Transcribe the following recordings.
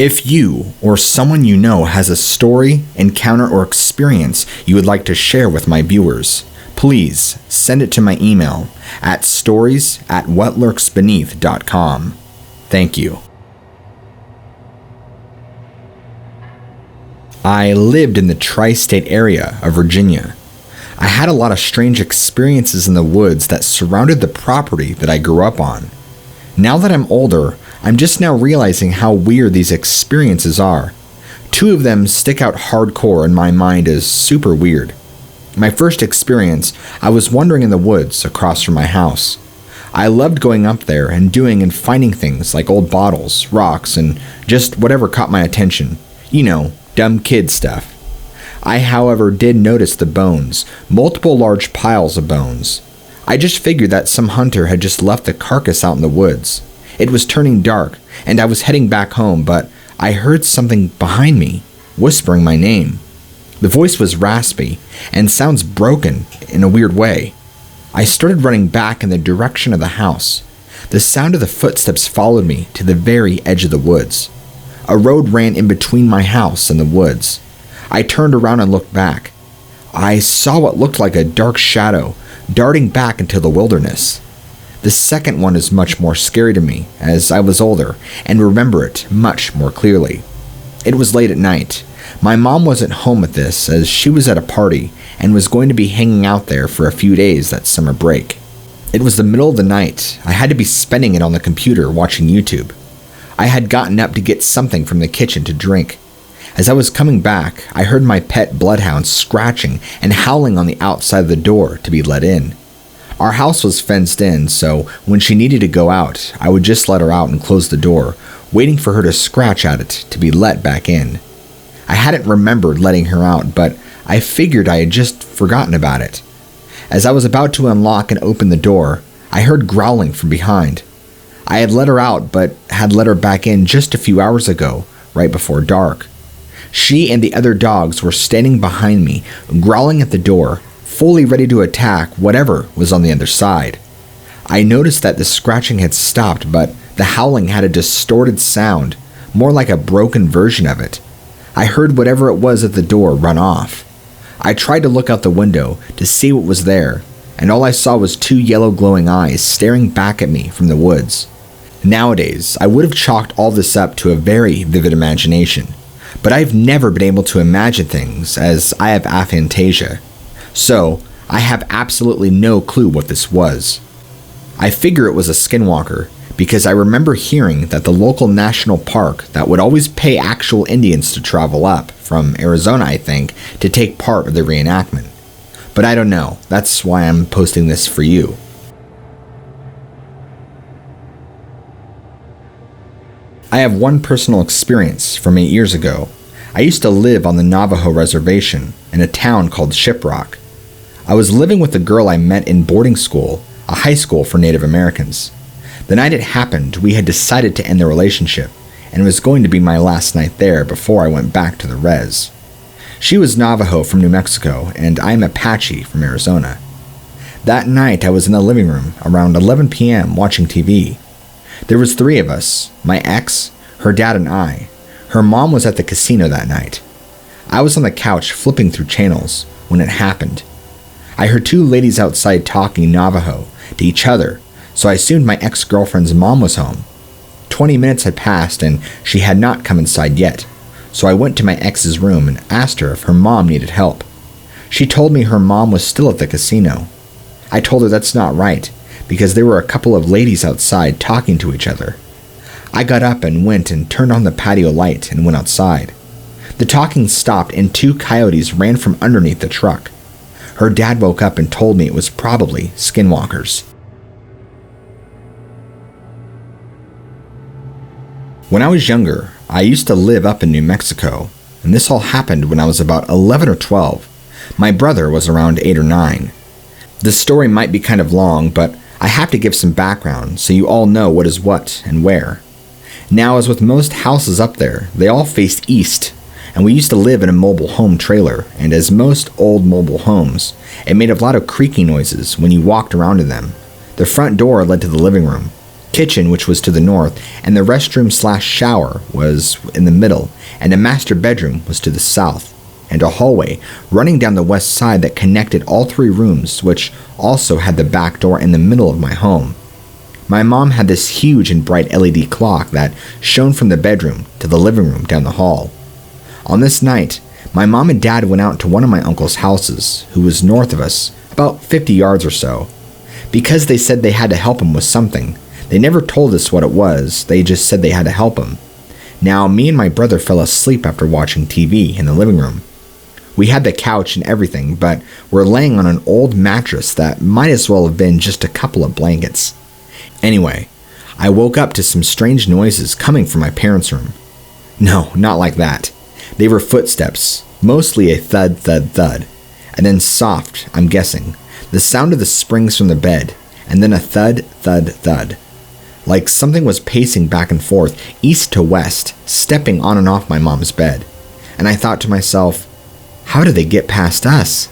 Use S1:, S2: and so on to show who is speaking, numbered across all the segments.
S1: If you or someone you know has a story, encounter, or experience you would like to share with my viewers, please send it to my email at stories@whatlurksbeneath.com. Thank you. I lived in the tri-state area of Virginia. I had a lot of strange experiences in the woods that surrounded the property that I grew up on. Now that I'm older, I'm just now realizing how weird these experiences are. Two of them stick out hardcore in my mind as super weird. My first experience, I was wandering in the woods across from my house. I loved going up there and doing and finding things like old bottles, rocks, and just whatever caught my attention. You know, dumb kid stuff. I, however, did notice the bones, multiple large piles of bones. I just figured that some hunter had just left the carcass out in the woods. It was turning dark, and I was heading back home, but I heard something behind me, whispering my name. The voice was raspy, and sounds broken in a weird way. I started running back in the direction of the house. The sound of the footsteps followed me to the very edge of the woods. A road ran in between my house and the woods. I turned around and looked back. I saw what looked like a dark shadow darting back into the wilderness. The second one is much more scary to me, as I was older and remember it much more clearly. It was late at night. My mom wasn't home at this, as she was at a party and was going to be hanging out there for a few days that summer break. It was the middle of the night. I had to be spending it on the computer watching YouTube. I had gotten up to get something from the kitchen to drink. As I was coming back, I heard my pet bloodhound scratching and howling on the outside of the door to be let in. Our house was fenced in, so when she needed to go out, I would just let her out and close the door, waiting for her to scratch at it to be let back in. I hadn't remembered letting her out, but I figured I had just forgotten about it. As I was about to unlock and open the door, I heard growling from behind. I had let her out, but had let her back in just a few hours ago, right before dark. She and the other dogs were standing behind me, growling at the door, fully ready to attack whatever was on the other side. I noticed that the scratching had stopped, but the howling had a distorted sound, more like a broken version of it. I heard whatever it was at the door run off. I tried to look out the window to see what was there, and all I saw was two yellow glowing eyes staring back at me from the woods. Nowadays, I would have chalked all this up to a very vivid imagination, but I've never been able to imagine things as I have aphantasia. So, I have absolutely no clue what this was. I figure it was a skinwalker because I remember hearing that the local national park that would always pay actual Indians to travel up, from Arizona I think, to take part of the reenactment. But I don't know, that's why I'm posting this for you. I have one personal experience from 8 years ago. I used to live on the Navajo Reservation in a town called Shiprock. I was living with a girl I met in boarding school, a high school for Native Americans. The night it happened, we had decided to end the relationship, and it was going to be my last night there before I went back to the res. She was Navajo from New Mexico, and I'm Apache from Arizona. That night, I was in the living room around 11 p.m. watching TV. There was 3 of us, my ex, her dad, and I. Her mom was at the casino that night. I was on the couch flipping through channels when it happened. I heard 2 ladies outside talking Navajo to each other, so I assumed my ex-girlfriend's mom was home. 20 minutes had passed and she had not come inside yet, so I went to my ex's room and asked her if her mom needed help. She told me her mom was still at the casino. I told her that's not right, because there were a couple of ladies outside talking to each other. I got up and went and turned on the patio light and went outside. The talking stopped and 2 coyotes ran from underneath the truck. Her dad woke up and told me it was probably skinwalkers. When I was younger, I used to live up in New Mexico, and this all happened when I was about 11 or 12. My brother was around 8 or 9. The story might be kind of long, but I have to give some background so you all know what is what and where. Now, as with most houses up there, they all faced east, and we used to live in a mobile home trailer, and as most old mobile homes, it made a lot of creaky noises when you walked around in them. The front door led to the living room. kitchen, which was to the north, and the restroom/shower was in the middle, and a master bedroom was to the south, and a hallway running down the west side that connected all 3 rooms, which also had the back door in the middle of my home. My mom had this huge and bright LED clock that shone from the bedroom to the living room down the hall. On this night, my mom and dad went out to one of my uncle's houses, who was north of us, about 50 yards or so. Because they said they had to help him with something, they never told us what it was, they just said they had to help him. Now, me and my brother fell asleep after watching TV in the living room. We had the couch and everything, but were laying on an old mattress that might as well have been just a couple of blankets. Anyway, I woke up to some strange noises coming from my parents' room. No, not like that. They were footsteps, mostly a thud, thud, thud, and then soft, I'm guessing, the sound of the springs from the bed, and then a thud, thud, thud. Like something was pacing back and forth, east to west, stepping on and off my mom's bed. And I thought to myself, how did they get past us?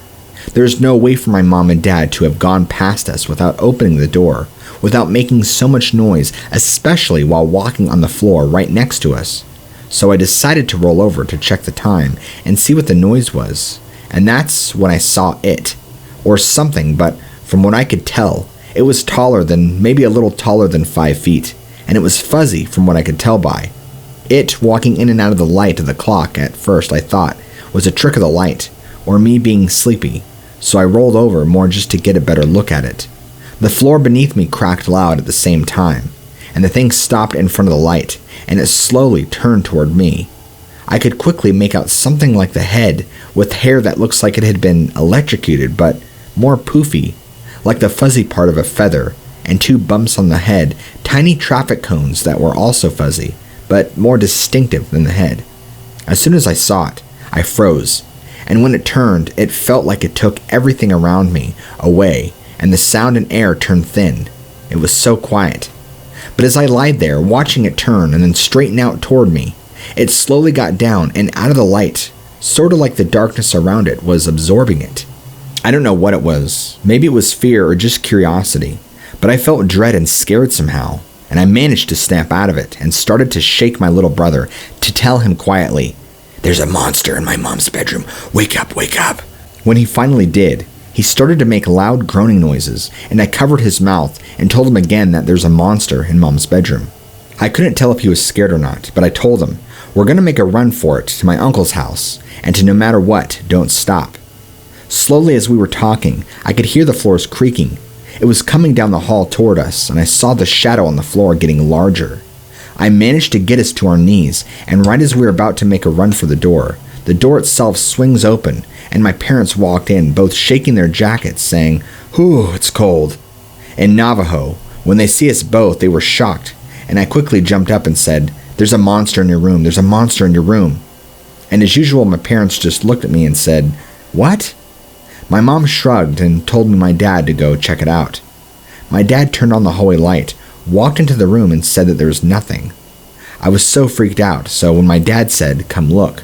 S1: There's no way for my mom and dad to have gone past us without opening the door, without making so much noise, especially while walking on the floor right next to us. So I decided to roll over to check the time and see what the noise was. And that's when I saw it, or something, but from what I could tell, it was maybe a little taller than 5 feet, and it was fuzzy from what I could tell by. It walking in and out of the light of the clock at first I thought was a trick of the light, or me being sleepy, so I rolled over more just to get a better look at it. The floor beneath me cracked loud at the same time, and the thing stopped in front of the light, and it slowly turned toward me. I could quickly make out something like the head, with hair that looks like it had been electrocuted, but more poofy, like the fuzzy part of a feather, and 2 bumps on the head, tiny traffic cones that were also fuzzy, but more distinctive than the head. As soon as I saw it, I froze, and when it turned, it felt like it took everything around me away, and the sound and air turned thin. It was so quiet. But as I lied there, watching it turn and then straighten out toward me, it slowly got down and out of the light, sort of like the darkness around it was absorbing it. I don't know what it was. Maybe it was fear or just curiosity, but I felt dread and scared somehow, and I managed to snap out of it and started to shake my little brother to tell him quietly, "There's a monster in my mom's bedroom. Wake up, wake up." When he finally did, he started to make loud groaning noises, and I covered his mouth and told him again that there's a monster in mom's bedroom. I couldn't tell if he was scared or not, but I told him, we're going to make a run for it to my uncle's house, and to no matter what, don't stop. Slowly as we were talking, I could hear the floors creaking. It was coming down the hall toward us, and I saw the shadow on the floor getting larger. I managed to get us to our knees, and right as we were about to make a run for the door itself swings open, and my parents walked in, both shaking their jackets, saying, "Whew, it's cold." In Navajo, when they see us both, they were shocked, and I quickly jumped up and said, "There's a monster in your room, there's a monster in your room." And as usual, my parents just looked at me and said, "What?" My mom shrugged and told me my dad to go check it out. My dad turned on the hallway light, walked into the room, and said that there was nothing. I was so freaked out, so when my dad said, "Come look,"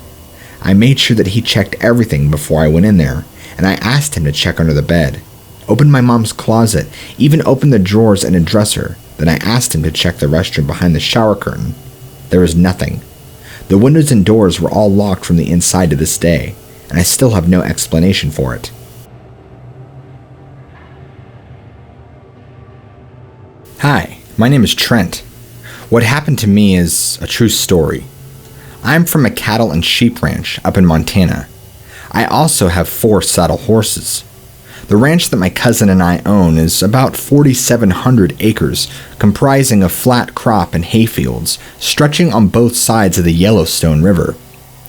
S1: I made sure that he checked everything before I went in there, and I asked him to check under the bed, opened my mom's closet, even opened the drawers and a dresser. Then I asked him to check the restroom behind the shower curtain. There was nothing. The windows and doors were all locked from the inside to this day, and I still have no explanation for it. Hi, my name is Trent. What happened to me is a true story. I'm from a cattle and sheep ranch up in Montana. I also have 4 saddle horses. The ranch that my cousin and I own is about 4,700 acres, comprising of flat crop and hayfields, stretching on both sides of the Yellowstone River.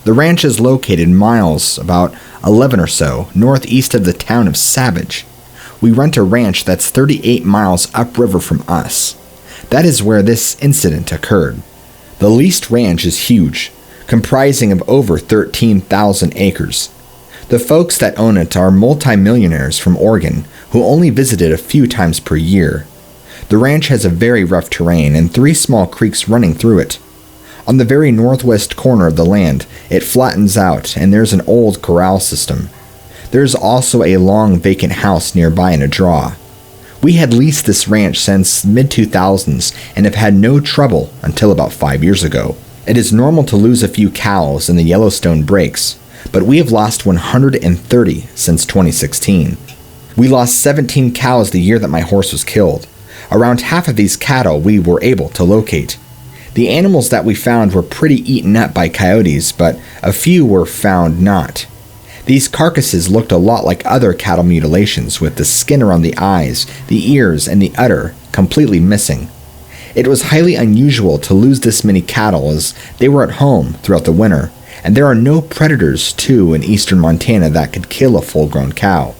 S1: The ranch is located miles, about 11 or so, northeast of the town of Savage. We rent a ranch that's 38 miles upriver from us. That is where this incident occurred. The leased ranch is huge, comprising of over 13,000 acres. The folks that own it are multimillionaires from Oregon who only visit it a few times per year. The ranch has a very rough terrain and 3 small creeks running through it. On the very northwest corner of the land, it flattens out and there's an old corral system. There's also a long vacant house nearby in a draw. We had leased this ranch since mid-2000s and have had no trouble until about 5 years ago. It is normal to lose a few cows in the Yellowstone breaks, but we have lost 130 since 2016. We lost 17 cows the year that my horse was killed. Around half of these cattle we were able to locate. The animals that we found were pretty eaten up by coyotes, but a few were found not. These carcasses looked a lot like other cattle mutilations, with the skin around the eyes, the ears, and the udder completely missing. It was highly unusual to lose this many cattle, as they were at home throughout the winter, and there are no predators too in eastern Montana that could kill a full-grown cow.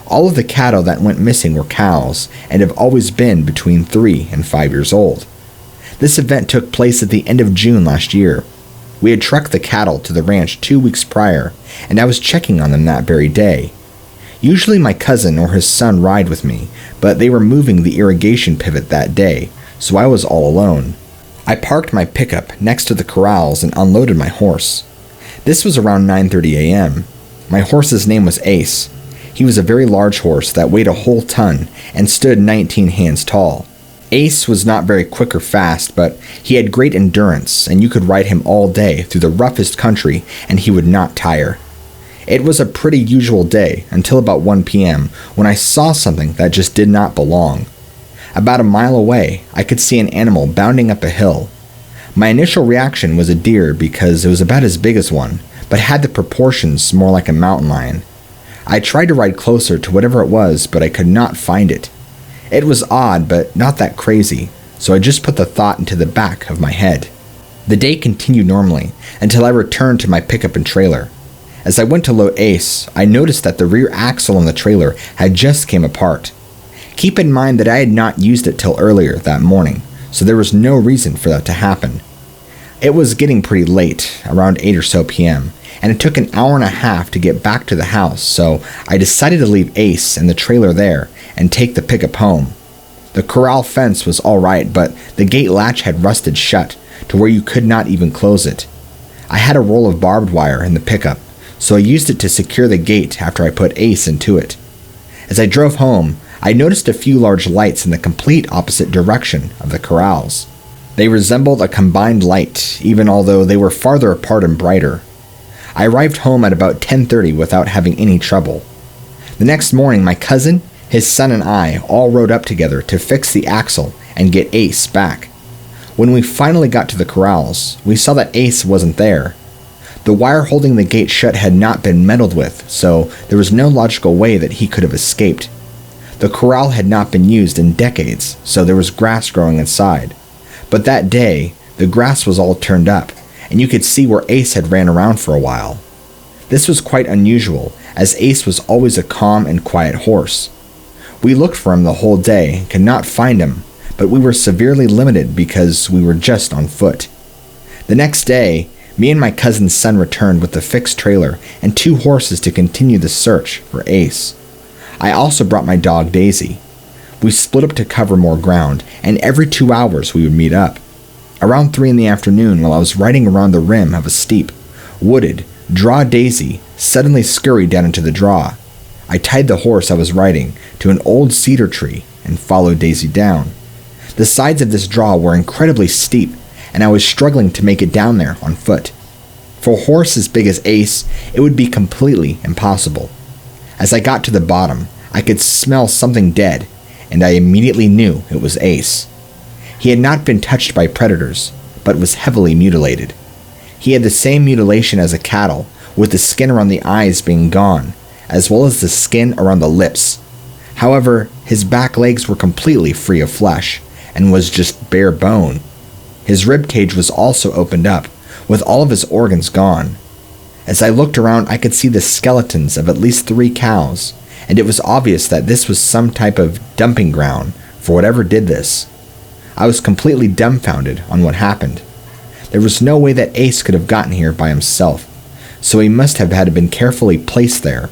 S1: All of the cattle that went missing were cows, and have always been between 3 and 5 years old. This event took place at the end of June last year. We had trucked the cattle to the ranch 2 weeks prior, and I was checking on them that very day. Usually my cousin or his son ride with me, but they were moving the irrigation pivot that day, so I was all alone. I parked my pickup next to the corrals and unloaded my horse. This was around 9:30 a.m. My horse's name was Ace. He was a very large horse that weighed a whole ton and stood 19 hands tall. Ace was not very quick or fast, but he had great endurance, and you could ride him all day through the roughest country and he would not tire. It was a pretty usual day until about 1 p.m. when I saw something that just did not belong. About a mile away, I could see an animal bounding up a hill. My initial reaction was a deer because it was about as big as one, but had the proportions more like a mountain lion. I tried to ride closer to whatever it was, but I could not find it. It was odd, but not that crazy, so I just put the thought into the back of my head. The day continued normally until I returned to my pickup and trailer. As I went to load Ace, I noticed that the rear axle on the trailer had just came apart. Keep in mind that I had not used it till earlier that morning, so there was no reason for that to happen. It was getting pretty late, around 8 or so p.m., and it took an hour and a half to get back to the house, so I decided to leave Ace and the trailer there and take the pickup home. The corral fence was alright, but the gate latch had rusted shut to where you could not even close it. I had a roll of barbed wire in the pickup, so I used it to secure the gate after I put Ace into it. As I drove home, I noticed a few large lights in the complete opposite direction of the corrals. They resembled a combined light, even although they were farther apart and brighter. I arrived home at about 10:30 without having any trouble. The next morning, my cousin, his son, and I all rode up together to fix the axle and get Ace back. When we finally got to the corrals, we saw that Ace wasn't there. The wire holding the gate shut had not been meddled with, so there was no logical way that he could have escaped. The corral had not been used in decades, so there was grass growing inside. But that day, the grass was all turned up, and you could see where Ace had ran around for a while. This was quite unusual, as Ace was always a calm and quiet horse. We looked for him the whole day and could not find him, but we were severely limited because we were just on foot. The next day, me and my cousin's son returned with the fixed trailer and 2 horses to continue the search for Ace. I also brought my dog Daisy. We split up to cover more ground, and every 2 hours we would meet up. Around 3 in the afternoon, while I was riding around the rim of a steep, wooded draw, Daisy suddenly scurried down into the draw. I tied the horse I was riding to an old cedar tree and followed Daisy down. The sides of this draw were incredibly steep, and I was struggling to make it down there on foot. For a horse as big as Ace, it would be completely impossible. As I got to the bottom, I could smell something dead, and I immediately knew it was Ace. He had not been touched by predators, but was heavily mutilated. He had the same mutilation as a cattle, with the skin around the eyes being gone, as well as the skin around the lips. However, his back legs were completely free of flesh, and was just bare bone. His rib cage was also opened up, with all of his organs gone. As I looked around, I could see the skeletons of at least 3 cows, and it was obvious that this was some type of dumping ground for whatever did this. I was completely dumbfounded on what happened. There was no way that Ace could have gotten here by himself, so he must have had been carefully placed there.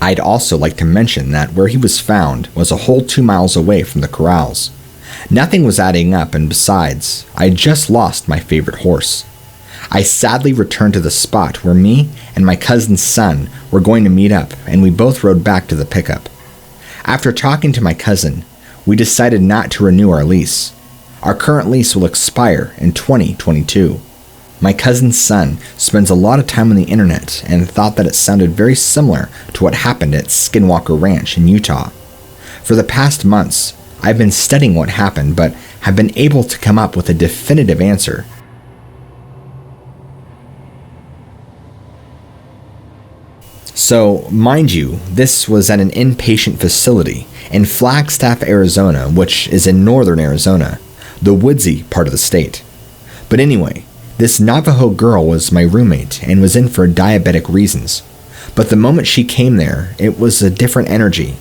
S1: I'd also like to mention that where he was found was a whole 2 miles away from the corrals. Nothing was adding up, and besides, I had just lost my favorite horse. I sadly returned to the spot where me and my cousin's son were going to meet up, and we both rode back to the pickup. After talking to my cousin, we decided not to renew our lease. Our current lease will expire in 2022. My cousin's son spends a lot of time on the internet and thought that it sounded very similar to what happened at SKINWALKER Ranch in Utah. For the past months, I've been studying what happened but have been able to come up with a definitive answer. So, mind you, this was at an inpatient facility in Flagstaff, Arizona, which is in northern Arizona, the woodsy part of the state. But anyway, this Navajo girl was my roommate and was in for diabetic reasons. But the moment she came there, it was a different energy.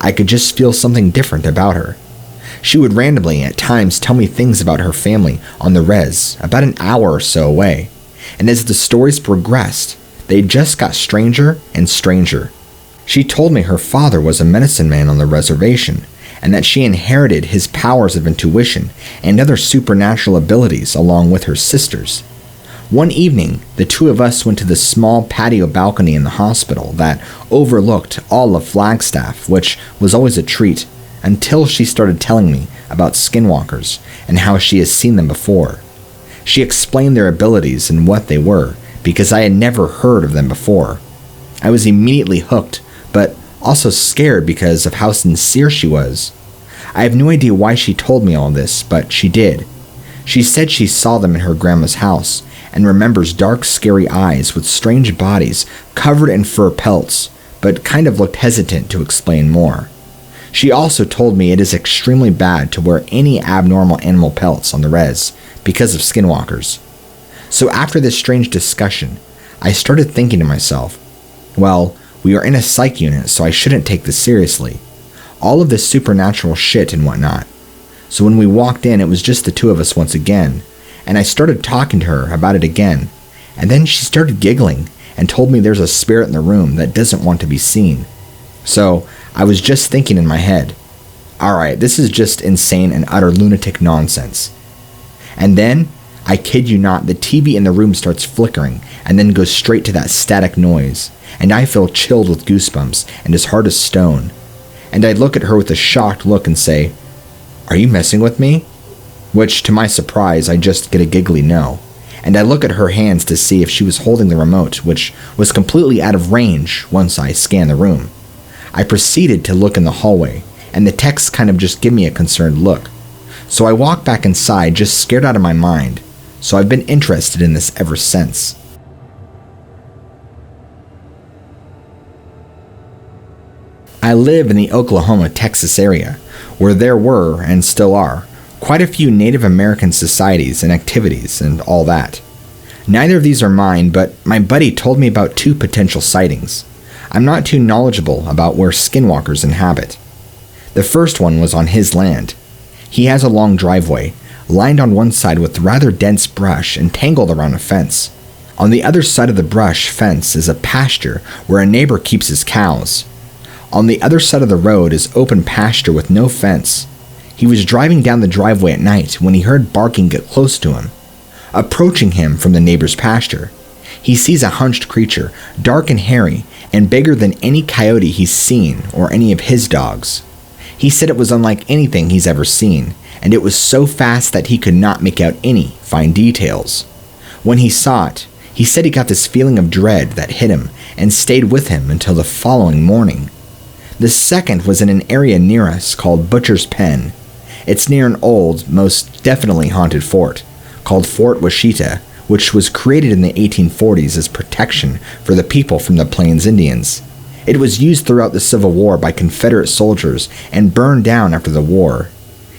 S1: I could just feel something different about her. She would randomly at times tell me things about her family on the res, about an hour or so away. And as the stories progressed, they just got stranger and stranger. She told me her father was a medicine man on the reservation, and that she inherited his powers of intuition and other supernatural abilities along with her sisters. One evening, the two of us went to the small patio balcony in the hospital that overlooked all of Flagstaff, which was always a treat, until she started telling me about skinwalkers and how she has seen them before. She explained their abilities and what they were, because I had never heard of them before. I was immediately hooked, but also scared because of how sincere she was. I have no idea why she told me all this, but she did. She said she saw them in her grandma's house and remembers dark, scary eyes with strange bodies covered in fur pelts, but kind of looked hesitant to explain more. She also told me it is extremely bad to wear any abnormal animal pelts on the res because of skinwalkers. So after this strange discussion, I started thinking to myself, well, we are in a psych unit, so I shouldn't take this seriously. All of this supernatural shit and whatnot. So when we walked in, it was just the two of us once again, and I started talking to her about it again, and then she started giggling and told me there's a spirit in the room that doesn't want to be seen. So I was just thinking in my head, alright, this is just insane and utter lunatic nonsense. And then, I kid you not, the TV in the room starts flickering and then goes straight to that static noise, and I feel chilled with goosebumps and as hard as stone. And I look at her with a shocked look and say, "Are you messing with me?" Which, to my surprise, I just get a giggly no. And I look at her hands to see if she was holding the remote, which was completely out of range once I scanned the room. I proceeded to look in the hallway, and the techs kind of just give me a concerned look. So I walk back inside, just scared out of my mind. So I've been interested in this ever since. I live in the Oklahoma-Texas area, where there were, and still are, quite a few Native American societies and activities and all that. Neither of these are mine, but my buddy told me about two potential sightings. I'm not too knowledgeable about where skinwalkers inhabit. The first one was on his land. He has a long driveway, lined on one side with rather dense brush and tangled around a fence. On the other side of the brush fence is a pasture where a neighbor keeps his cows. On the other side of the road is open pasture with no fence. He was driving down the driveway at night when he heard barking get close to him. Approaching him from the neighbor's pasture, he sees a hunched creature, dark and hairy, and bigger than any coyote he's seen or any of his dogs. He said it was unlike anything he's ever seen, and it was so fast that he could not make out any fine details. When he saw it, he said he got this feeling of dread that hit him and stayed with him until the following morning. The second was in an area near us called Butcher's Pen. It's near an old, most definitely haunted fort, called Fort Washita, which was created in the 1840s as protection for the people from the Plains Indians. It was used throughout the Civil War by Confederate soldiers and burned down after the war.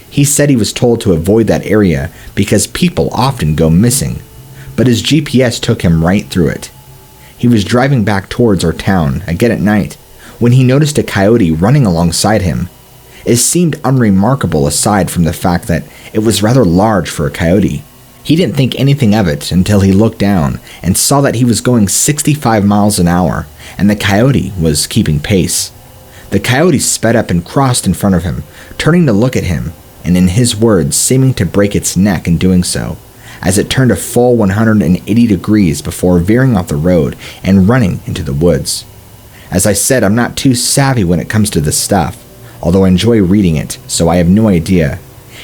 S1: He said he was told to avoid that area because people often go missing, but his GPS took him right through it. He was driving back towards our town, again at night, when he noticed a coyote running alongside him. It seemed unremarkable aside from the fact that it was rather large for a coyote. He didn't think anything of it until he looked down and saw that he was going 65 miles an hour, and the coyote was keeping pace. The coyote sped up and crossed in front of him, turning to look at him, and in his words, seeming to break its neck in doing so, as it turned a full 180 degrees before veering off the road and running into the woods. As I said, I'm not too savvy when it comes to this stuff, although I enjoy reading it, so I have no idea.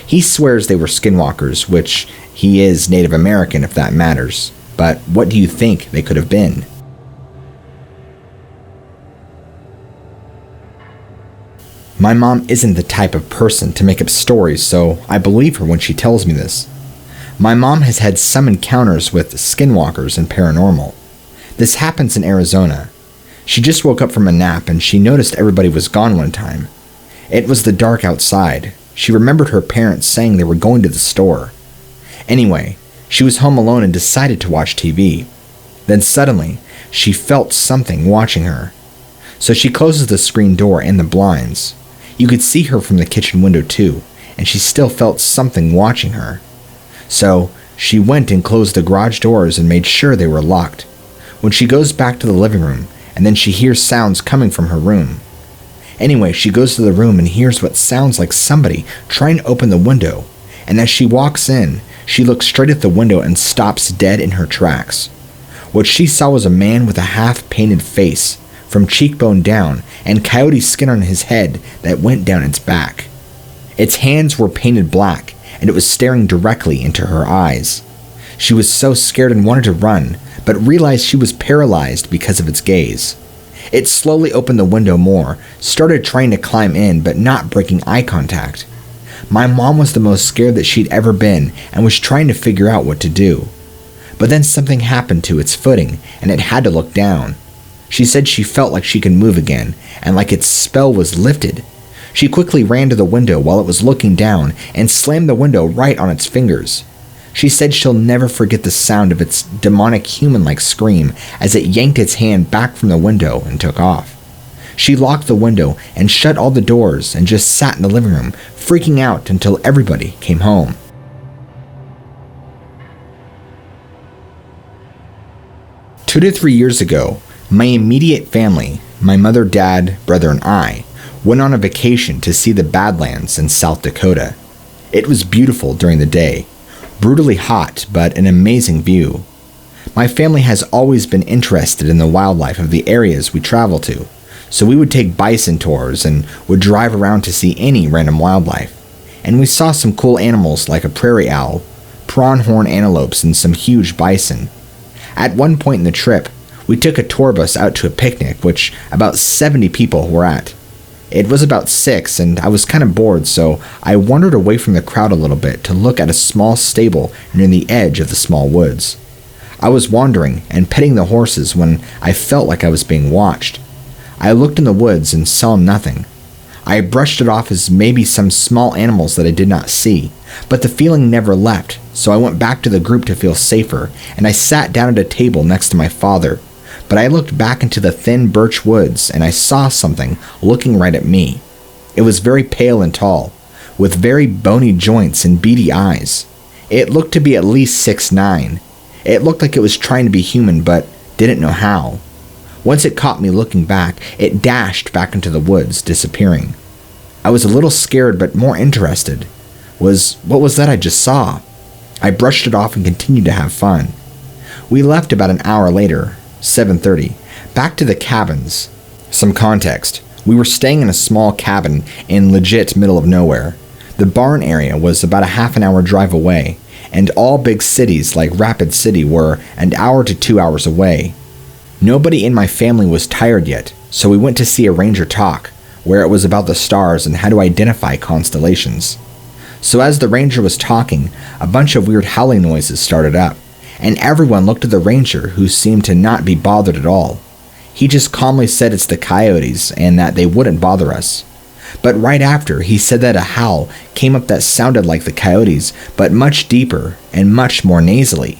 S1: He swears they were skinwalkers, which he is Native American if that matters. But what do you think they could have been? My mom isn't the type of person to make up stories, so I believe her when she tells me this. My mom has had some encounters with skinwalkers and paranormal. This happens in Arizona. She just woke up from a nap and she noticed everybody was gone one time. It was the dark outside. She remembered her parents saying they were going to the store. Anyway, she was home alone and decided to watch TV. Then suddenly, she felt something watching her. So she closes the screen door and the blinds. You could see her from the kitchen window too, and she still felt something watching her. So she went and closed the garage doors and made sure they were locked. When she goes back to the living room, and then she hears sounds coming from her room. Anyway, she goes to the room and hears what sounds like somebody trying to open the window, and as she walks in, she looks straight at the window and stops dead in her tracks. What she saw was a man with a half-painted face, from cheekbone down, and coyote skin on his head that went down its back. Its hands were painted black, and it was staring directly into her eyes. She was so scared and wanted to run, but realized she was paralyzed because of its gaze. It slowly opened the window more, started trying to climb in, but not breaking eye contact. My mom was the most scared that she'd ever been and was trying to figure out what to do. But then something happened to its footing, and it had to look down. She said she felt like she could move again, and like its spell was lifted. She quickly ran to the window while it was looking down and slammed the window right on its fingers. She said she'll never forget the sound of its demonic human-like scream as it yanked its hand back from the window and took off. She locked the window and shut all the doors and just sat in the living room, freaking out until everybody came home. Two to 3 years ago, my immediate family, my mother, dad, brother, and I, went on a vacation to see the Badlands in South Dakota. It was beautiful during the day, brutally hot, but an amazing view. My family has always been interested in the wildlife of the areas we travel to, so we would take bison tours and would drive around to see any random wildlife. And we saw some cool animals like a prairie owl, pronghorn antelopes, and some huge bison. At one point in the trip, we took a tour bus out to a picnic, which about 70 people were at. It was about 6, and I was kind of bored, so I wandered away from the crowd a little bit to look at a small stable near the edge of the small woods. I was wandering and petting the horses when I felt like I was being watched. I looked in the woods and saw nothing. I brushed it off as maybe some small animals that I did not see, but the feeling never left, so I went back to the group to feel safer, and I sat down at a table next to my father. But I looked back into the thin birch woods and I saw something looking right at me. It was very pale and tall, with very bony joints and beady eyes. It looked to be at least 6'9". It looked like it was trying to be human, but didn't know how. Once it caught me looking back, it dashed back into the woods, disappearing. I was a little scared but more interested. What was that I just saw? I brushed it off and continued to have fun. We left about an hour later, 7:30, back to the cabins. Some context. We were staying in a small cabin in legit middle of nowhere. The barn area was about a half an hour drive away, and all big cities like Rapid City were an hour to 2 hours away. Nobody in my family was tired yet, so we went to see a ranger talk, where it was about the stars and how to identify constellations. So as the ranger was talking, a bunch of weird howling noises started up, and everyone looked at the ranger, who seemed to not be bothered at all. He just calmly said it's the coyotes and that they wouldn't bother us. But right after, he said that a howl came up that sounded like the coyotes, but much deeper and much more nasally.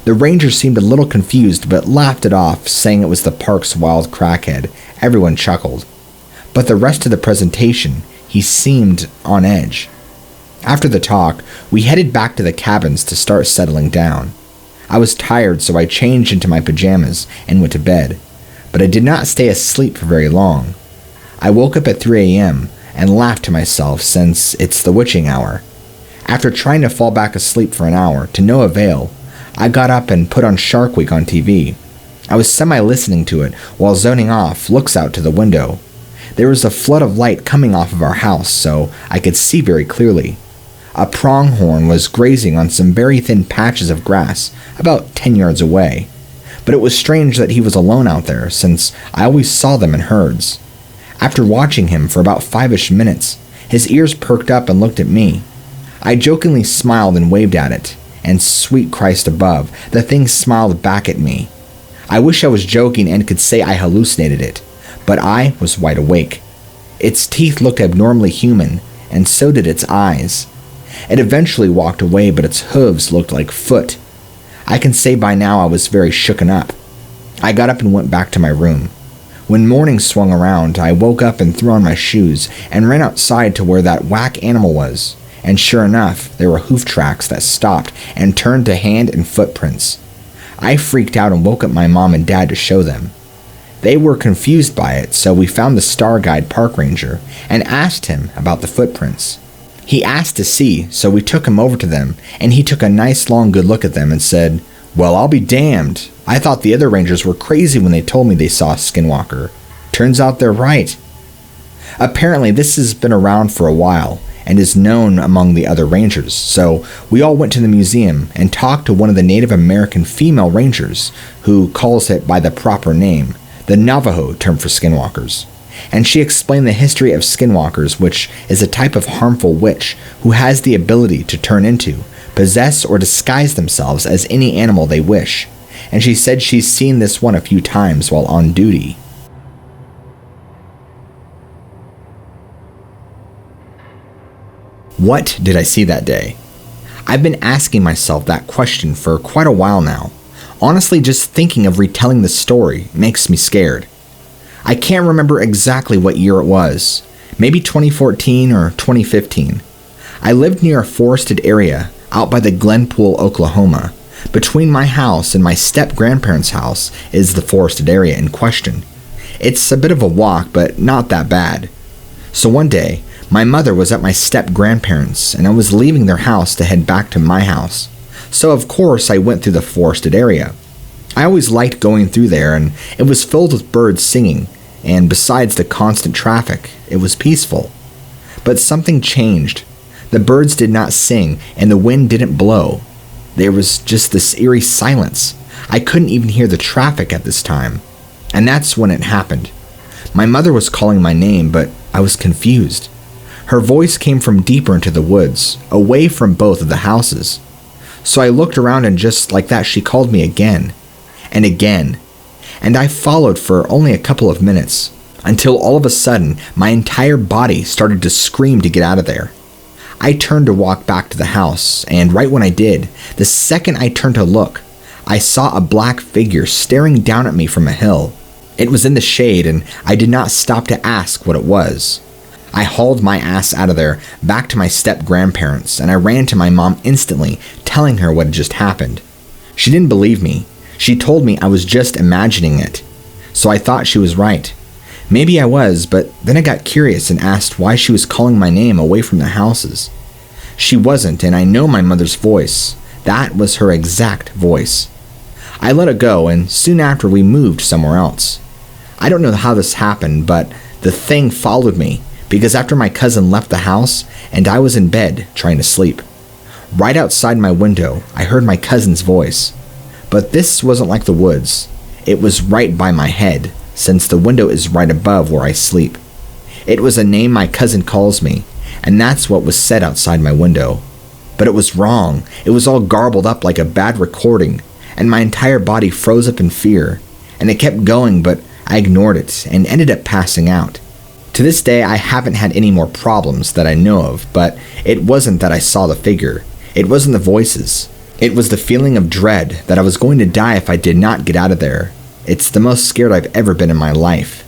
S1: The ranger seemed a little confused but laughed it off, saying it was the park's wild crackhead. Everyone chuckled. But the rest of the presentation, he seemed on edge. After the talk, we headed back to the cabins to start settling down. I was tired, so I changed into my pajamas and went to bed, but I did not stay asleep for very long. I woke up at 3 a.m. and laughed to myself since it's the witching hour. After trying to fall back asleep for an hour, to no avail, I got up and put on Shark Week on TV. I was semi-listening to it while zoning off, looks out to the window. there was a flood of light coming off of our house, so I could see very clearly. A pronghorn was grazing on some very thin patches of grass about 10 yards away, but it was strange that he was alone out there, since I always saw them in herds. After watching him for about 5-ish minutes, his ears perked up and looked at me. I jokingly smiled and waved at it, and sweet Christ above, the thing smiled back at me. I wish I was joking and could say I hallucinated it, but I was wide awake. Its teeth looked abnormally human, and so did its eyes. It eventually walked away, but its hooves looked like foot. I can say by now I was very shooken up. I got up and went back to my room. When morning swung around, I woke up and threw on my shoes and ran outside to where that whack animal was, and sure enough, there were hoof tracks that stopped and turned to hand and footprints. I freaked out and woke up my mom and dad to show them. They were confused by it, so we found the Star Guide park ranger and asked him about the footprints. He asked to see, so we took him over to them, and he took a nice long good look at them and said, "Well, I'll be damned. I thought the other rangers were crazy when they told me they saw a skinwalker. Turns out they're right." Apparently, this has been around for a while and is known among the other rangers, so we all went to the museum and talked to one of the Native American female rangers, who calls it by the proper name, the Navajo term for skinwalkers. And she explained the history of skinwalkers, which is a type of harmful witch who has the ability to turn into, possess, or disguise themselves as any animal they wish. And she said she's seen this one a few times while on duty. What did I see that day? I've been asking myself that question for quite a while now. Honestly, just thinking of retelling the story makes me scared. I can't remember exactly what year it was, maybe 2014 or 2015. I lived near a forested area out by the Glenpool, Oklahoma. Between my house and my step-grandparents' house is the forested area in question. It's a bit of a walk, but not that bad. So one day, my mother was at my step-grandparents', and I was leaving their house to head back to my house. So of course I went through the forested area. I always liked going through there, and it was filled with birds singing, and besides the constant traffic, it was peaceful. But something changed. The birds did not sing, and the wind didn't blow. There was just this eerie silence. I couldn't even hear the traffic at this time. And that's when it happened. My mother was calling my name, but I was confused. Her voice came from deeper into the woods, away from both of the houses. So I looked around, and just like that she called me again. And again. And I followed for only a couple of minutes, until all of a sudden my entire body started to scream to get out of there. I turned to walk back to the house, and right when I did, the second I turned to look, I saw a black figure staring down at me from a hill. It was in the shade, and I did not stop to ask what it was. I hauled my ass out of there, back to my step-grandparents, and I ran to my mom instantly, telling her what had just happened. She didn't believe me. She told me I was just imagining it. So I thought she was right. Maybe I was, but then I got curious and asked why she was calling my name away from the houses. She wasn't, and I know my mother's voice. That was her exact voice. I let it go, and soon after we moved somewhere else. I don't know how this happened, but the thing followed me, because after my cousin left the house, and I was in bed trying to sleep. Right outside my window, I heard my cousin's voice. But this wasn't like the woods. It was right by my head, since the window is right above where I sleep. It was a name my cousin calls me, and that's what was said outside my window. But it was wrong. It was all garbled up like a bad recording, and my entire body froze up in fear. And it kept going, but I ignored it and ended up passing out. To this day, I haven't had any more problems that I know of, but it wasn't that I saw the figure. It wasn't the voices. It was the feeling of dread that I was going to die if I did not get out of there. It's the most scared I've ever been in my life.